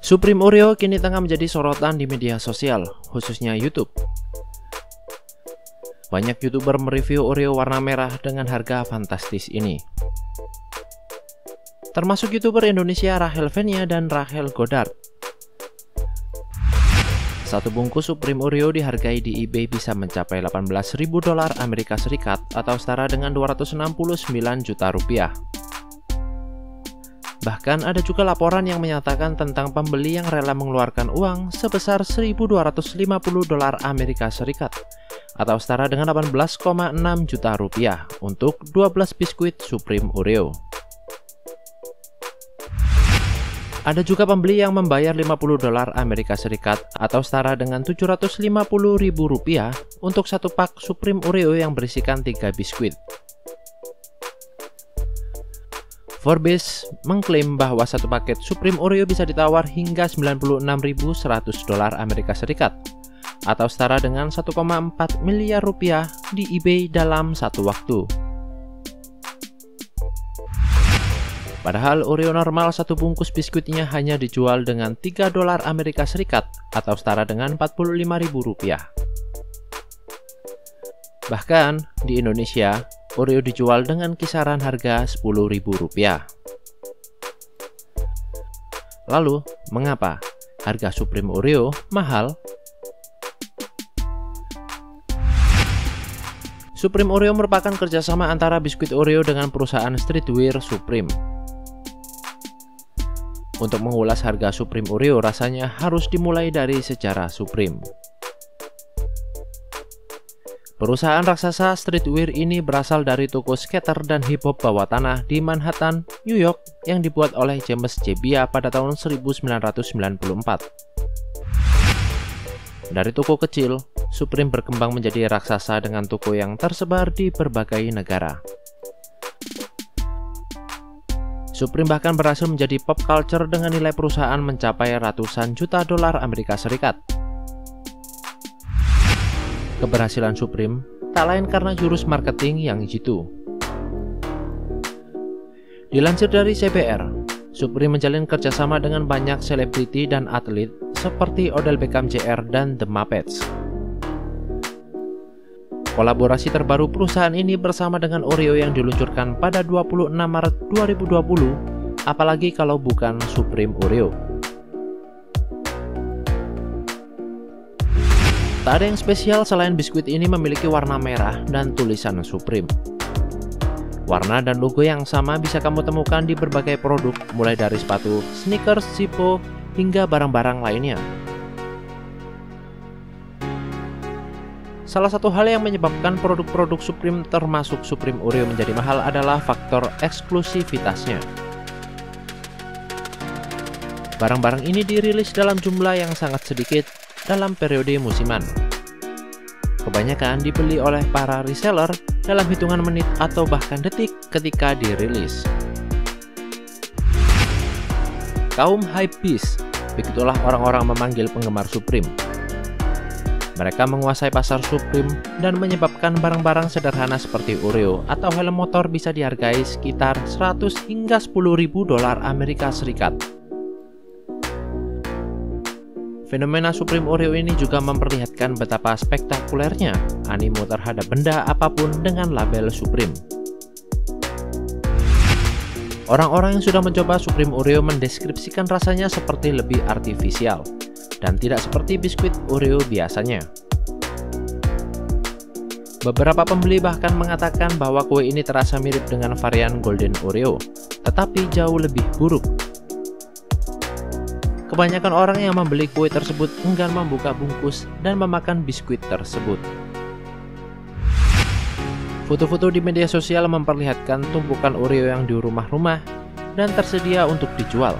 Supreme Oreo kini tengah menjadi sorotan di media sosial, khususnya YouTube. Banyak YouTuber mereview Oreo warna merah dengan harga fantastis ini. Termasuk YouTuber Indonesia Rachel Fenya dan Rachel Godard. Satu bungkus Supreme Oreo dihargai di eBay bisa mencapai $18.000 Amerika Serikat atau setara dengan 269 juta rupiah. Bahkan ada juga laporan yang menyatakan tentang pembeli yang rela mengeluarkan uang sebesar $1.250 Amerika Serikat atau setara dengan 18,6 juta rupiah untuk 12 biskuit Supreme Oreo. Ada juga pembeli yang membayar $50 Amerika Serikat atau setara dengan $750.000 untuk satu pak Supreme Oreo yang berisikan 3 biskuit. Forbes mengklaim bahwa satu paket Supreme Oreo bisa ditawar hingga $96.100 Amerika Serikat atau setara dengan 1,4 miliar rupiah di eBay dalam satu waktu. Padahal Oreo normal satu bungkus biskuitnya hanya dijual dengan $3 Amerika Serikat atau setara dengan Rp45.000. Bahkan di Indonesia, Oreo dijual dengan kisaran harga Rp10.000. Lalu, mengapa harga Supreme Oreo mahal? Supreme Oreo merupakan kerjasama antara biskuit Oreo dengan perusahaan streetwear Supreme. Untuk mengulas harga Supreme Oreo rasanya harus dimulai dari sejarah Supreme. Perusahaan raksasa streetwear ini berasal dari toko skater dan hip hop bawah tanah di Manhattan, New York yang dibuat oleh James Jebbia pada tahun 1994. Dari toko kecil, Supreme berkembang menjadi raksasa dengan toko yang tersebar di berbagai negara. Supreme bahkan berhasil menjadi pop culture dengan nilai perusahaan mencapai ratusan juta dolar Amerika Serikat. Keberhasilan Supreme tak lain karena jurus marketing yang jitu. Dilansir dari CBR, Supreme menjalin kerjasama dengan banyak selebriti dan atlet seperti Odell Beckham Jr. dan The Muppets. Kolaborasi terbaru perusahaan ini bersama dengan Oreo yang diluncurkan pada 26 Maret 2020, apalagi kalau bukan Supreme Oreo. Tak ada yang spesial selain biskuit ini memiliki warna merah dan tulisan Supreme. Warna dan logo yang sama bisa kamu temukan di berbagai produk, mulai dari sepatu, sneakers, Zippo, hingga barang-barang lainnya. Salah satu hal yang menyebabkan produk-produk Supreme termasuk Supreme Oreo menjadi mahal adalah faktor eksklusivitasnya. Barang-barang ini dirilis dalam jumlah yang sangat sedikit dalam periode musiman. Kebanyakan dibeli oleh para reseller dalam hitungan menit atau bahkan detik ketika dirilis. Kaum hypebeast, begitulah orang-orang memanggil penggemar Supreme. Mereka menguasai pasar Supreme dan menyebabkan barang-barang sederhana seperti Oreo atau helm motor bisa dihargai sekitar 100 hingga 10.000 dolar Amerika Serikat. Fenomena Supreme Oreo ini juga memperlihatkan betapa spektakulernya animo terhadap benda apapun dengan label Supreme. Orang-orang yang sudah mencoba Supreme Oreo mendeskripsikan rasanya seperti lebih artifisial dan tidak seperti biskuit Oreo biasanya. Beberapa pembeli bahkan mengatakan bahwa kue ini terasa mirip dengan varian Golden Oreo, tetapi jauh lebih buruk. Kebanyakan orang yang membeli kue tersebut enggan membuka bungkus dan memakan biskuit tersebut. Foto-foto di media sosial memperlihatkan tumpukan Oreo yang di rumah-rumah dan tersedia untuk dijual.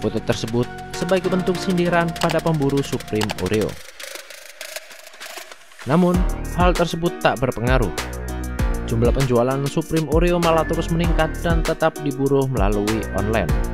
Foto tersebut sebagai bentuk sindiran pada pemburu Supreme Oreo. Namun, hal tersebut tak berpengaruh. Jumlah penjualan Supreme Oreo malah terus meningkat dan tetap diburu melalui online.